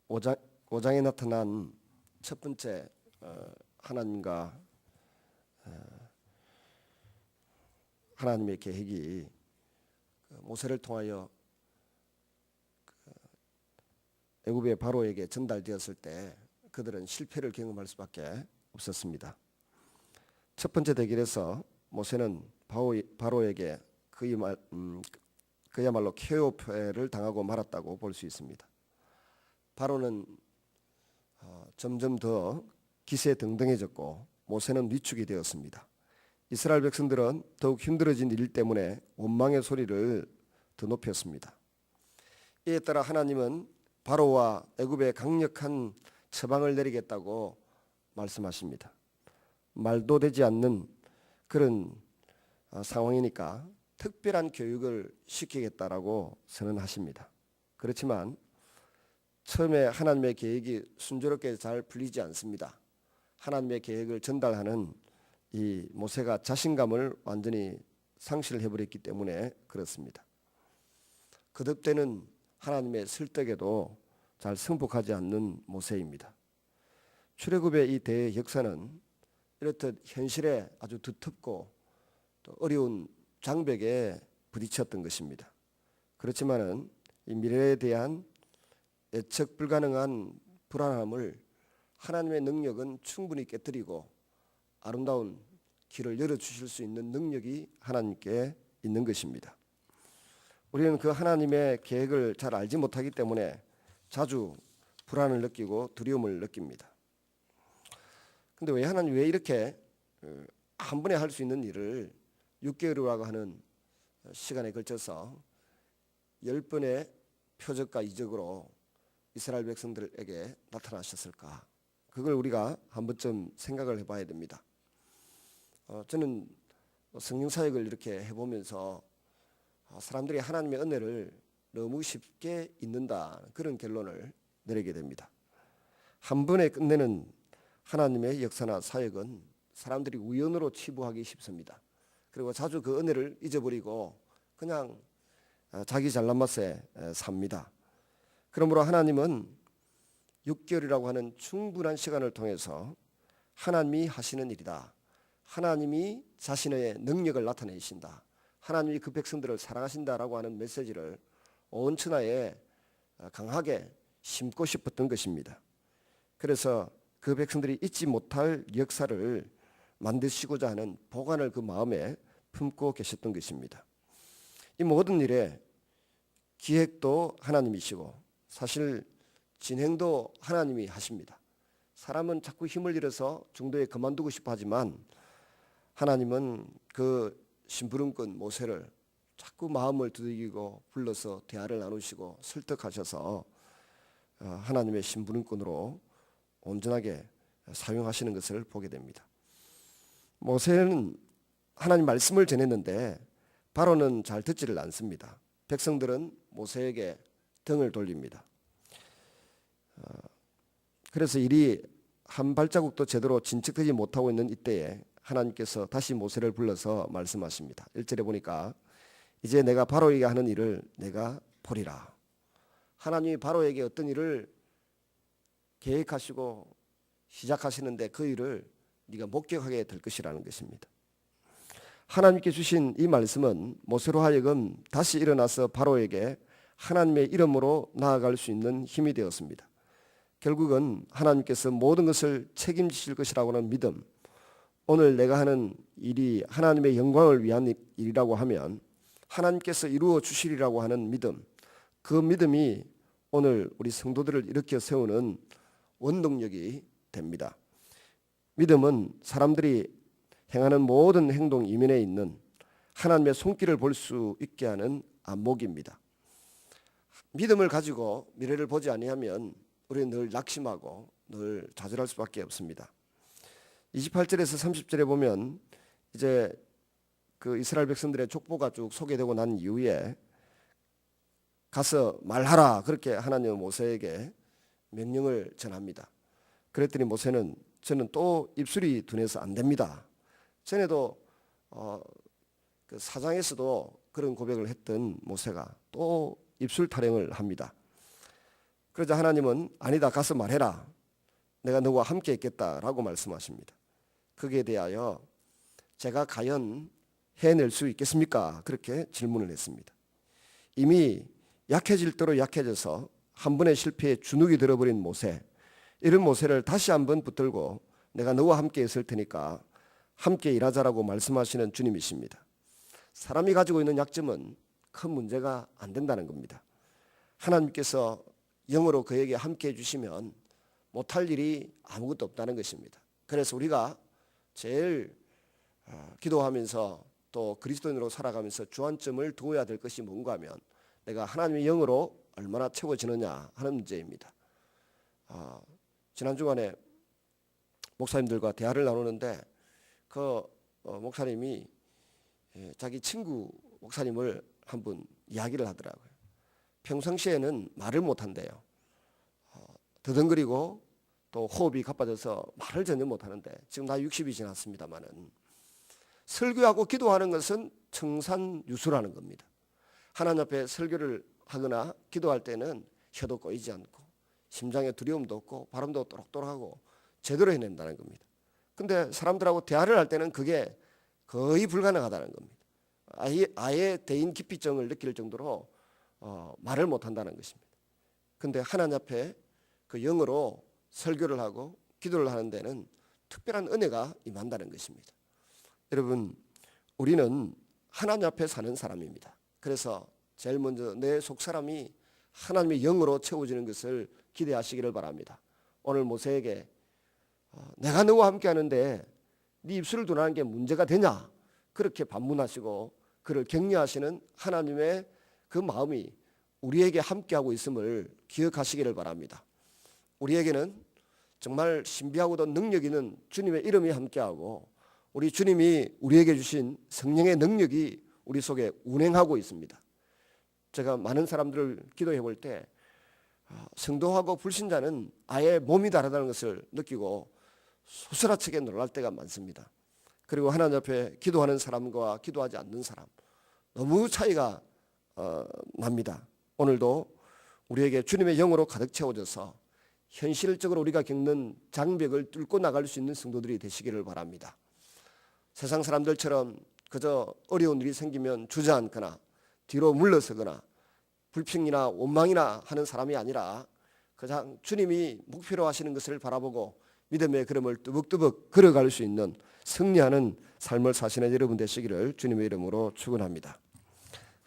5장에 나타난 첫 번째 하나님과 하나님의 계획이 모세를 통하여 애굽의 바로에게 전달되었을 때 그들은 실패를 경험할 수밖에 없었습니다. 첫 번째 대결에서 모세는 바로에게 그야말로 KO패를 당하고 말았다고 볼 수 있습니다. 바로는 점점 더 기세등등해졌고 모세는 위축이 되었습니다. 이스라엘 백성들은 더욱 힘들어진 일 때문에 원망의 소리를 더 높였습니다. 이에 따라 하나님은 바로와 애굽에 강력한 처방을 내리겠다고 말씀하십니다. 말도 되지 않는 그런 상황이니까 특별한 교육을 시키겠다라고 선언하십니다. 그렇지만 처음에 하나님의 계획이 순조롭게 잘 풀리지 않습니다. 하나님의 계획을 전달하는 이 모세가 자신감을 완전히 상실해버렸기 때문에 그렇습니다. 거듭되는 하나님의 설득에도 잘 승복하지 않는 모세입니다. 출애굽의 이 대역사는 이렇듯 현실에 아주 두텁고 또 어려운 장벽에 부딪혔던 것입니다. 그렇지만은 이 미래에 대한 예측 불가능한 불안함을 하나님의 능력은 충분히 깨뜨리고 아름다운 길을 열어주실 수 있는 능력이 하나님께 있는 것입니다. 우리는 그 하나님의 계획을 잘 알지 못하기 때문에 자주 불안을 느끼고 두려움을 느낍니다. 근데 왜 하나님 왜 이렇게 한 번에 할 수 있는 일을 6개월이라고 하는 시간에 걸쳐서 10번의 표적과 이적으로 이스라엘 백성들에게 나타나셨을까? 그걸 우리가 한 번쯤 생각을 해봐야 됩니다. 저는 성경 사역을 이렇게 해보면서 사람들이 하나님의 은혜를 너무 쉽게 잊는다 그런 결론을 내리게 됩니다. 한 번에 끝내는 하나님의 역사나 사역은 사람들이 우연으로 치부하기 쉽습니다. 그리고 자주 그 은혜를 잊어버리고 그냥 자기 잘난 맛에 삽니다. 그러므로 하나님은 6개월이라고 하는 충분한 시간을 통해서 하나님이 하시는 일이다. 하나님이 자신의 능력을 나타내신다. 하나님이 그 백성들을 사랑하신다라고 하는 메시지를 온 천하에 강하게 심고 싶었던 것입니다. 그래서 그 백성들이 잊지 못할 역사를 만드시고자 하는 보관을 그 마음에 품고 계셨던 것입니다. 이 모든 일에 기획도 하나님이시고 사실 진행도 하나님이 하십니다. 사람은 자꾸 힘을 잃어서 중도에 그만두고 싶어 하지만 하나님은 그 심부름꾼 모세를 자꾸 마음을 두들기고 불러서 대화를 나누시고 설득하셔서 하나님의 심부름꾼으로 온전하게 사용하시는 것을 보게 됩니다. 모세는 하나님 말씀을 전했는데 바로는 잘 듣지를 않습니다. 백성들은 모세에게 등을 돌립니다. 그래서 일이 한 발자국도 제대로 진척되지 못하고 있는 이때에 하나님께서 다시 모세를 불러서 말씀하십니다. 1절에 보니까 이제 내가 바로에게 하는 일을 내가 보리라. 하나님이 바로에게 어떤 일을 계획하시고 시작하시는데 그 일을 네가 목격하게 될 것이라는 것입니다. 하나님께 주신 이 말씀은 모세로 하여금 다시 일어나서 바로에게 하나님의 이름으로 나아갈 수 있는 힘이 되었습니다. 결국은 하나님께서 모든 것을 책임지실 것이라고 하는 믿음, 오늘 내가 하는 일이 하나님의 영광을 위한 일이라고 하면 하나님께서 이루어 주시리라고 하는 믿음, 그 믿음이 오늘 우리 성도들을 일으켜 세우는 원동력이 됩니다. 믿음은 사람들이 행하는 모든 행동 이면에 있는 하나님의 손길을 볼 수 있게 하는 안목입니다. 믿음을 가지고 미래를 보지 아니하면 우리는 늘 낙심하고 늘 좌절할 수밖에 없습니다. 28절에서 30절에 보면 이제 그 이스라엘 백성들의 족보가 쭉 소개되고 난 이후에 가서 말하라 그렇게 하나님은 모세에게 명령을 전합니다. 그랬더니 모세는 저는 또 입술이 둔해서 안 됩니다. 전에도 그 사장에서도 그런 고백을 했던 모세가 또 입술 타령을 합니다. 그러자 하나님은 아니다, 가서 말해라. 내가 너와 함께 있겠다라고 말씀하십니다. 거기에 대하여 제가 과연 해낼 수 있겠습니까? 그렇게 질문을 했습니다. 이미 약해질 대로 약해져서 한 번의 실패에 주눅이 들어버린 모세, 이런 모세를 다시 한번 붙들고 내가 너와 함께 있을 테니까 함께 일하자라고 말씀하시는 주님이십니다. 사람이 가지고 있는 약점은 큰 문제가 안 된다는 겁니다. 하나님께서 영으로 그에게 함께 해주시면 못할 일이 아무것도 없다는 것입니다. 그래서 우리가 제일 기도하면서 또 그리스도인으로 살아가면서 주안점을 두어야 될 것이 뭔가 하면 내가 하나님의 영으로 얼마나 채워지느냐 하는 문제입니다. 지난 주간에 목사님들과 대화를 나누는데 그 목사님이 자기 친구 목사님을 한 분 이야기를 하더라고요. 평상시에는 말을 못한대요. 더듬거리고 또 호흡이 가빠져서 말을 전혀 못하는데 지금 나 60이 지났습니다마는 설교하고 기도하는 것은 청산유수라는 겁니다. 하나님 앞에 설교를 하거나 기도할 때는 혀도 꼬이지 않고 심장에 두려움도 없고 발음도 또록또록하고 제대로 해낸다는 겁니다. 근데 사람들하고 대화를 할 때는 그게 거의 불가능하다는 겁니다. 아예 대인 기피증을 느낄 정도로 말을 못한다는 것입니다. 근데 하나님 앞에 그 영으로 설교를 하고 기도를 하는 데는 특별한 은혜가 임한다는 것입니다. 여러분, 우리는 하나님 앞에 사는 사람입니다. 그래서 제일 먼저 내 속사람이 하나님의 영으로 채워지는 것을 기대하시기를 바랍니다. 오늘 모세에게 내가 너와 함께 하는데 네 입술을 드러나는 게 문제가 되냐? 그렇게 반문하시고 그를 격려하시는 하나님의 그 마음이 우리에게 함께하고 있음을 기억하시기를 바랍니다. 우리에게는 정말 신비하고도 능력 있는 주님의 이름이 함께하고 우리 주님이 우리에게 주신 성령의 능력이 우리 속에 운행하고 있습니다. 제가 많은 사람들을 기도해 볼 때 성도하고 불신자는 아예 몸이 다르다는 것을 느끼고 소스라치게 놀랄 때가 많습니다. 그리고 하나님 앞에 기도하는 사람과 기도하지 않는 사람 너무 차이가 납니다. 오늘도 우리에게 주님의 영으로 가득 채워져서 현실적으로 우리가 겪는 장벽을 뚫고 나갈 수 있는 성도들이 되시기를 바랍니다. 세상 사람들처럼 그저 어려운 일이 생기면 주저앉거나 뒤로 물러서거나 불평이나 원망이나 하는 사람이 아니라 그냥 주님이 목표로 하시는 것을 바라보고 믿음의 걸음을 뚜벅뚜벅 걸어갈 수 있는 승리하는 삶을 사시는 여러분 되시기를 주님의 이름으로 축원합니다.